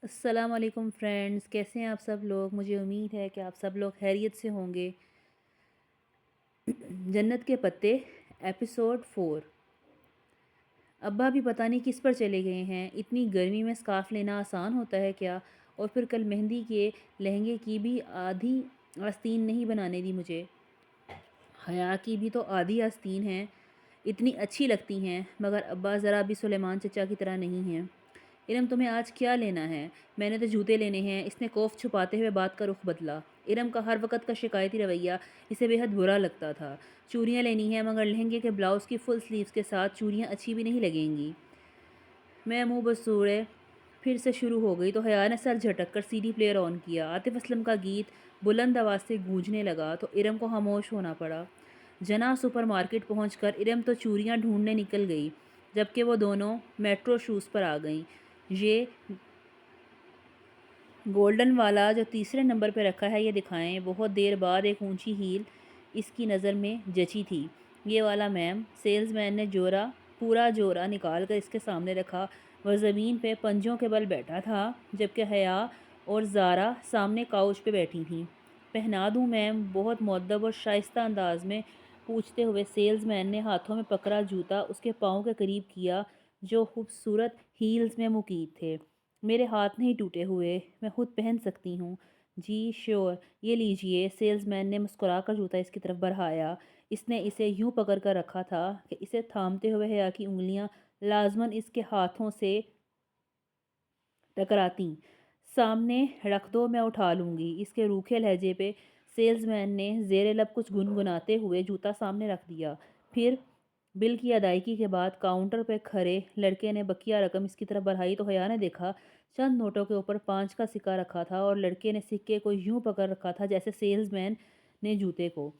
السلام علیکم فرینڈز، کیسے ہیں آپ سب لوگ؟ مجھے امید ہے کہ آپ سب لوگ خیریت سے ہوں گے۔ جنت کے پتے ایپیسوڈ 4۔ ابا بھی پتہ نہیں کس پر چلے گئے ہیں۔ اتنی گرمی میں سکارف لینا آسان ہوتا ہے کیا؟ اور پھر کل مہندی کے لہنگے کی بھی آدھی آستین نہیں بنانے دی مجھے۔ حیا کی بھی تو آدھی آستین ہیں، اتنی اچھی لگتی ہیں، مگر ابا ذرا بھی سلیمان چچا کی طرح نہیں ہیں۔ ارم تمہیں آج کیا لینا ہے؟ میں نے تو جوتے لینے ہیں۔ اس نے خوف چھپاتے ہوئے بات کا رخ بدلا۔ ارم کا ہر وقت کا شکایتی رویہ اسے بے حد برا لگتا تھا۔ چوڑیاں لینی ہیں، مگر لہنگے کے بلاؤز کی فل سلیوز کے ساتھ چوڑیاں اچھی بھی نہیں لگیں گی۔ میں منہ بسوڑے پھر سے شروع ہو گئی تو حیا نے سر جھٹک کر CD پلیئر آن کیا۔ عاطف اسلم کا گیت بلند آواز سے گونجنے لگا تو ارم کو خاموش ہونا پڑا۔ جناح سپر مارکیٹ پہنچ کر ارم تو چوڑیاں ڈھونڈنے نکل گئی، جبکہ وہ دونوں میٹرو شوز پر آ گئیں۔ یہ گولڈن والا جو تیسرے نمبر پہ رکھا ہے یہ دکھائیں۔ بہت دیر بعد ایک اونچی ہیل اس کی نظر میں جچی تھی۔ یہ والا میم۔ سیلز مین نے پورا جورا نکال کر اس کے سامنے رکھا۔ وہ زمین پہ پنجوں کے بل بیٹھا تھا، جبکہ حیا اور زارا سامنے کاؤچ پہ بیٹھی تھیں۔ پہنا دوں میم؟ بہت مؤدب اور شائستہ انداز میں پوچھتے ہوئے سیلز مین نے ہاتھوں میں پکڑا جوتا اس کے پاؤں کے قریب کیا جو خوبصورت ہیلز میں مقید تھے۔ میرے ہاتھ نہیں ٹوٹے ہوئے، میں خود پہن سکتی ہوں۔ جی شیور، یہ لیجئے۔ سیلز مین نے مسکرا کر جوتا اس کی طرف بڑھایا۔ اس نے اسے یوں پکڑ کر رکھا تھا کہ اسے تھامتے ہوئے حیا کی انگلیاں لازماً اس کے ہاتھوں سے ٹکراتیں۔ سامنے رکھ دو، میں اٹھا لوں گی۔ اس کے روکھے لہجے پہ سیلز مین نے زیر لب کچھ گنگناتے ہوئے جوتا سامنے رکھ دیا۔ پھر بل کی ادائیگی کے بعد کاؤنٹر پہ کھڑے لڑکے نے بقیہ رقم اس کی طرف بڑھائی تو حیا نے دیکھا چند نوٹوں کے اوپر 5 کا سکہ رکھا تھا اور لڑکے نے سکے کو یوں پکڑ رکھا تھا جیسے سیلز مین نے جوتے کو۔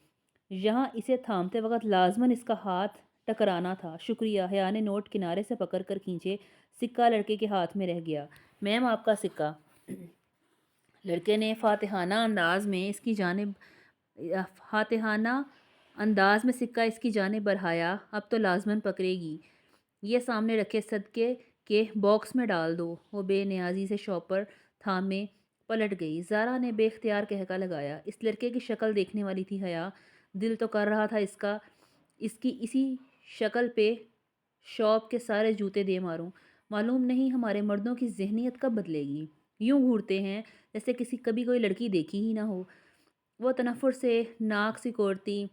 یہاں اسے تھامتے وقت لازماً اس کا ہاتھ ٹکرانا تھا۔ شکریہ۔ حیا نے نوٹ کنارے سے پکڑ کر کھینچے۔ سکہ لڑکے کے ہاتھ میں رہ گیا۔ میم آپ کا سکہ۔ لڑکے نے فاتحانہ انداز میں سکہ اس کی جانب بڑھایا۔ اب تو لازماً پکڑے گی۔ یہ سامنے رکھے صدقے کے باکس میں ڈال دو۔ وہ بے نیازی سے شاپر تھامے پلٹ گئی۔ زارا نے بے اختیار قہقہ لگایا۔ اس لڑکے کی شکل دیکھنے والی تھی حیا۔ دل تو کر رہا تھا اس کی اسی شکل پہ شاپ کے سارے جوتے دے ماروں۔ معلوم نہیں ہمارے مردوں کی ذہنیت کب بدلے گی۔ یوں گھورتے ہیں جیسے کبھی کوئی لڑکی دیکھی ہی نہ ہو۔ وہ تنفر سے ناک سکوڑتی،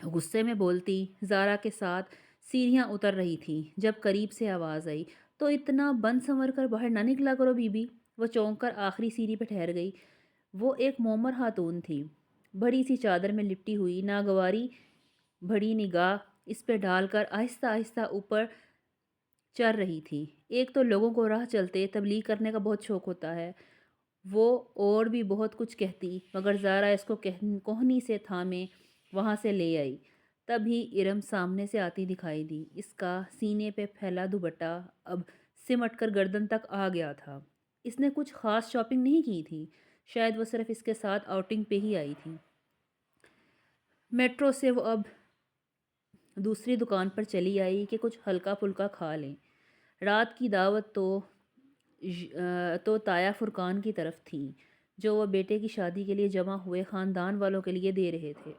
غصے میں بولتی زارا کے ساتھ سیڑھیاں اتر رہی تھی جب قریب سے آواز آئی، تو اتنا بن سنور کر باہر نہ نکلا کرو بی بی۔ وہ چونک کر آخری سیڑھی پہ ٹھہر گئی۔ وہ ایک معمر خاتون تھی، بڑی سی چادر میں لپٹی ہوئی، ناگواری بھری نگاہ اس پہ ڈال کر آہستہ آہستہ اوپر چڑھ رہی تھی۔ ایک تو لوگوں کو راہ چلتے تبلیغ کرنے کا بہت شوق ہوتا ہے، وہ اور بھی بہت کچھ کہتی، مگر زارا اس کو کوہنی سے تھامے وہاں سے لے آئی۔ تبھی ارم سامنے سے آتی دکھائی دی۔ اس کا سینے پہ پھیلا دوپٹہ اب سمٹ کر گردن تک آ گیا تھا۔ اس نے کچھ خاص شاپنگ نہیں کی تھی، شاید وہ صرف اس کے ساتھ آؤٹنگ پہ ہی آئی تھی۔ میٹرو سے وہ اب دوسری دکان پر چلی آئی کہ کچھ ہلکا پھلکا کھا لیں۔ رات کی دعوت تو تایا فرقان کی طرف تھی، جو وہ بیٹے کی شادی کے لیے جمع ہوئے خاندان والوں کے لیے دے رہے تھے۔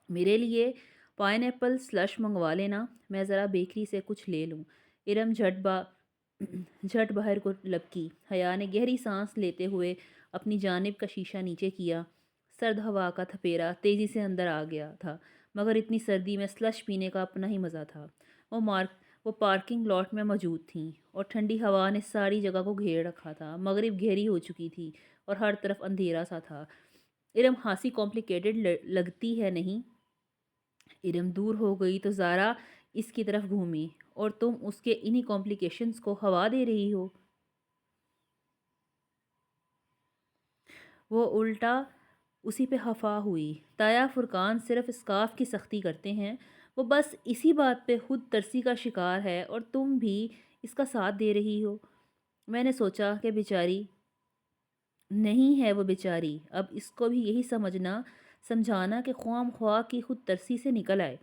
میرے لیے پائن ایپل سلش منگوا لینا، میں ذرا بیکری سے کچھ لے لوں۔ ارم جھٹ باہر کو لپکی۔ حیا نے گہری سانس لیتے ہوئے اپنی جانب کا شیشہ نیچے کیا۔ سرد ہوا کا تھپیرا تیزی سے اندر آ گیا تھا، مگر اتنی سردی میں سلش پینے کا اپنا ہی مزہ تھا۔ وہ پارکنگ لاٹ میں موجود تھیں اور ٹھنڈی ہوا نے ساری جگہ کو گھیر رکھا تھا۔ مغرب گہری ہو چکی تھی اور ہر طرف اندھیرا سا تھا۔ ارم خاصی کمپلیکیٹڈ لگتی ہے نہیں؟ ارم دور ہو گئی تو زارا اس کی طرف گھومی۔ اور تم اس کے انہی کمپلیکیشنز کو ہوا دے رہی ہو؟ وہ الٹا اسی پہ خفا ہوئی۔ تایا فرقان صرف اسکارف کی سختی کرتے ہیں، وہ بس اسی بات پہ خود ترسی کا شکار ہے اور تم بھی اس کا ساتھ دے رہی ہو۔ میں نے سوچا کہ بیچاری نہیں ہے، وہ بیچاری اب اس کو بھی یہی سمجھانا کہ خواہ مخواہ کی خود ترسی سے نکل آئے۔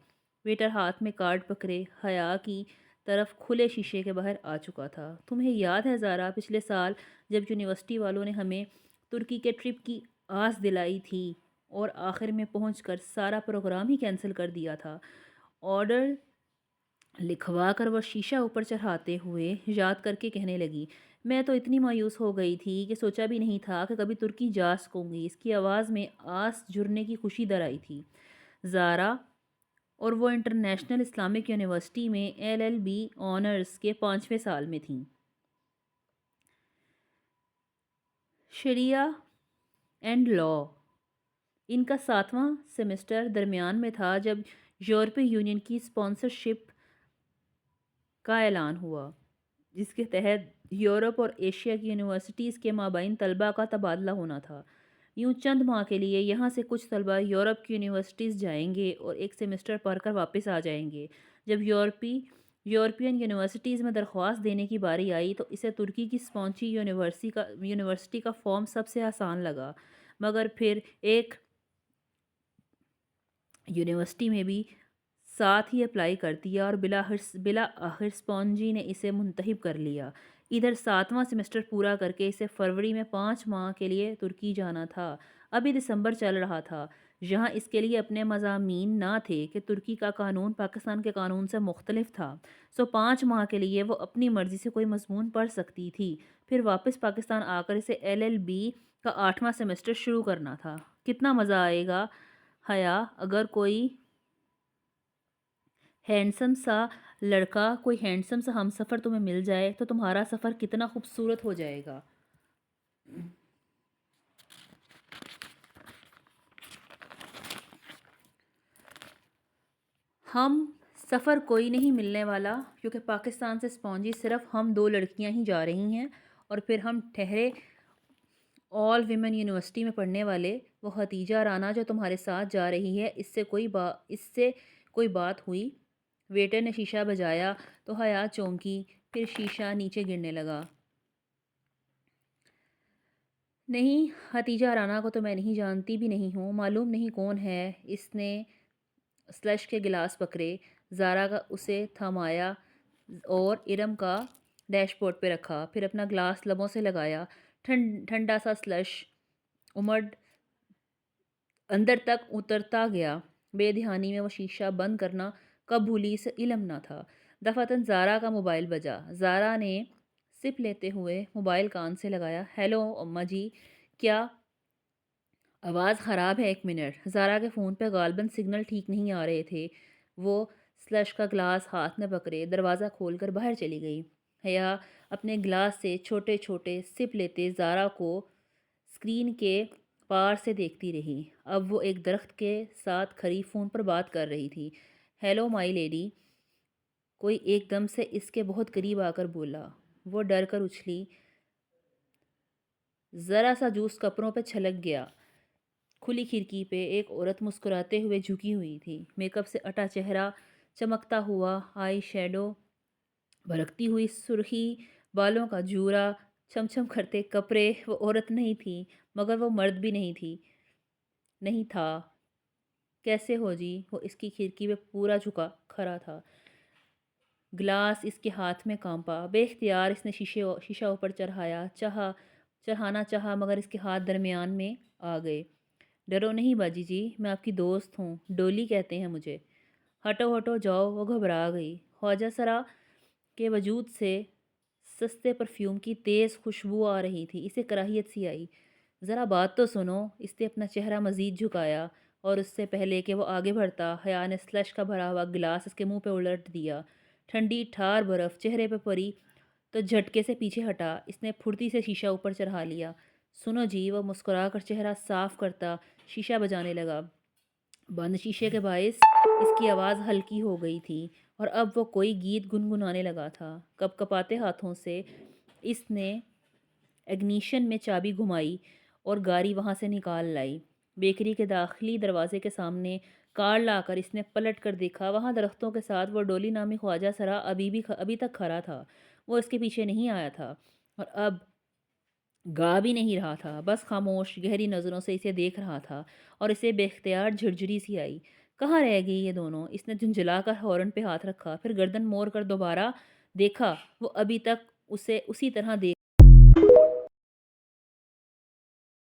ویٹر ہاتھ میں کارڈ پکڑے حیا کی طرف کھلے شیشے کے باہر آ چکا تھا۔ تمہیں یاد ہے زارا، پچھلے سال جب یونیورسٹی والوں نے ہمیں ترکی کے ٹرپ کی آس دلائی تھی اور آخر میں پہنچ کر سارا پروگرام ہی کینسل کر دیا تھا؟ آرڈر لکھوا کر وہ شیشہ اوپر چڑھاتے ہوئے یاد کر کے کہنے لگی، میں تو اتنی مایوس ہو گئی تھی کہ سوچا بھی نہیں تھا کہ کبھی ترکی جا سکوں گی۔ اس کی آواز میں آس جھرنے کی خوشی در آئی تھی۔ زارا اور وہ انٹرنیشنل اسلامک یونیورسٹی میں LLB آنرز کے 5ویں سال میں تھیں۔ شریعہ اینڈ لا۔ ان کا 7واں سیمسٹر درمیان میں تھا جب یورپی یونین کی اسپانسرشپ کا اعلان ہوا، جس کے تحت یورپ اور ایشیا کی یونیورسٹیز کے مابین طلباء کا تبادلہ ہونا تھا۔ یوں چند ماہ کے لیے یہاں سے کچھ طلباء یورپ کی یونیورسٹیز جائیں گے اور ایک سیمسٹر پڑھ کر واپس آ جائیں گے۔ جب یورپین یونیورسٹیز میں درخواست دینے کی باری آئی تو اسے ترکی کی اسپانسر یونیورسٹی کا فارم سب سے آسان لگا، مگر پھر ایک یونیورسٹی میں بھی ساتھ ہی اپلائی کر دیا اور بالآخر اسپانجی نے اسے منتخب کر لیا۔ ادھر 7واں سیمسٹر پورا کر کے اسے فروری میں 5 ماہ کے لیے ترکی جانا تھا۔ ابھی دسمبر چل رہا تھا، جہاں اس کے لیے اپنے مضامین نہ تھے کہ ترکی کا قانون پاکستان کے قانون سے مختلف تھا، 5 ماہ کے لیے وہ اپنی مرضی سے کوئی مضمون پڑھ سکتی تھی، پھر واپس پاکستان آ کر اسے LLB کا 8واں سیمسٹر شروع کرنا تھا۔ کتنا مزہ آئے گا حیا، اگر کوئی ہینڈسم سا لڑکا، کوئی ہینڈسم سا ہم سفر تمہیں مل جائے تو تمہارا سفر کتنا خوبصورت ہو جائے گا۔ ہم سفر کوئی نہیں ملنے والا، کیونکہ پاکستان سے اسپانجی صرف ہم 2 لڑکیاں ہی جا رہی ہیں، اور پھر ہم ٹھہرے آل ویمن یونیورسٹی میں پڑھنے والے۔ وہ ختیجہ رانا جو تمہارے ساتھ جا رہی ہے، اس سے کوئی بات ہوئی؟ ویٹر نے شیشہ بجایا تو حیا چونکی، پھر شیشہ نیچے گرنے لگا۔ نہیں، ختیجہ رانا کو تو میں نہیں جانتی بھی نہیں ہوں، معلوم نہیں کون ہے۔ اس نے سلش کے گلاس پکڑے، زارا کا اسے تھمایا اور ارم کا ڈیش بورڈ پہ رکھا، پھر اپنا گلاس لبوں سے لگایا۔ ٹھنڈا سا سلش امڈ اندر تک اترتا گیا۔ بے دھیانی میں وہ شیشہ بند کرنا کب بھولی اسے علم نہ تھا۔ دفعتاً زارا کا موبائل بجا۔ زارا نے سپ لیتے ہوئے موبائل کان سے لگایا۔ ہیلو اماں جی، کیا آواز خراب ہے؟ 1 منٹ۔ زارا کے فون پہ غالباً سگنل ٹھیک نہیں آ رہے تھے۔ وہ سلش کا گلاس ہاتھ میں پکڑے دروازہ کھول کر باہر چلی گئی۔ حیا اپنے گلاس سے چھوٹے چھوٹے سپ لیتے زارا کو اسکرین کے پار سے دیکھتی رہی۔ اب وہ ایک درخت کے ساتھ کھڑی فون پر بات کر رہی تھی۔ ہیلو مائی لیڈی، کوئی ایک دم سے اس کے بہت قریب آ کر بولا۔ وہ ڈر کر اچھلی، ذرا سا جوس کپڑوں پہ چھلک گیا۔ کھلی کھڑکی پہ ایک عورت مسکراتے ہوئے جھکی ہوئی تھی، میک اپ سے اٹا چہرہ، چمکتا ہوا آئی شیڈو، بھڑکتی ہوئی سرخی، بالوں کا جورا، چھم چھم کرتے کپڑے۔ وہ عورت نہیں تھی، مگر وہ مرد بھی نہیں تھا۔ کیسے ہو جی؟ وہ اس کی کھڑکی پہ پورا جھکا کھڑا تھا، گلاس اس کے ہاتھ میں کانپا۔ بے اختیار اس نے شیشہ اوپر چڑھانا چاہا، مگر اس کے ہاتھ درمیان میں آ گئے۔ ڈرو نہیں باجی جی، میں آپ کی دوست ہوں، ڈولی کہتے ہیں مجھے۔ ہٹو ہٹو جاؤ۔ وہ گھبرا گئی۔ خواجہ سرا کے وجود سے سستے پرفیوم کی تیز خوشبو آ رہی تھی، اسے کراہیت سی آئی۔ ذرا بات تو سنو۔ اس نے اپنا چہرہ مزید جھکایا، اور اس سے پہلے کہ وہ آگے بڑھتا، حیا نے سلش کا بھرا ہوا گلاس اس کے منہ پہ الٹ دیا۔ ٹھنڈی ٹھار برف چہرے پہ پڑی تو جھٹکے سے پیچھے ہٹا۔ اس نے پھرتی سے شیشہ اوپر چڑھا لیا۔ سنو جی، وہ مسکرا کر چہرہ صاف کرتا شیشہ بجانے لگا۔ بند شیشے کے باعث اس کی آواز ہلکی ہو گئی تھی، اور اب وہ کوئی گیت گنگنانے لگا تھا۔ کپ کپاتے ہاتھوں سے اس نے اگنیشن میں چابی گھمائی اور گاری وہاں سے نکال لائی۔ بیکری کے داخلی دروازے کے سامنے کار لا کر اس نے پلٹ کر دیکھا۔ وہاں درختوں کے ساتھ وہ ڈولی نامی خواجہ سرا ابھی تک کھڑا تھا۔ وہ اس کے پیچھے نہیں آیا تھا، اور اب گا بھی نہیں رہا تھا، بس خاموش گہری نظروں سے اسے دیکھ رہا تھا، اور اسے بے اختیار جھرجھری سی آئی۔ کہاں رہ گئی یہ دونوں؟ اس نے جھنجھلا کر ہارن پہ ہاتھ رکھا، پھر گردن موڑ کر دوبارہ دیکھا۔ وہ ابھی تک اسے اسی طرح دیکھ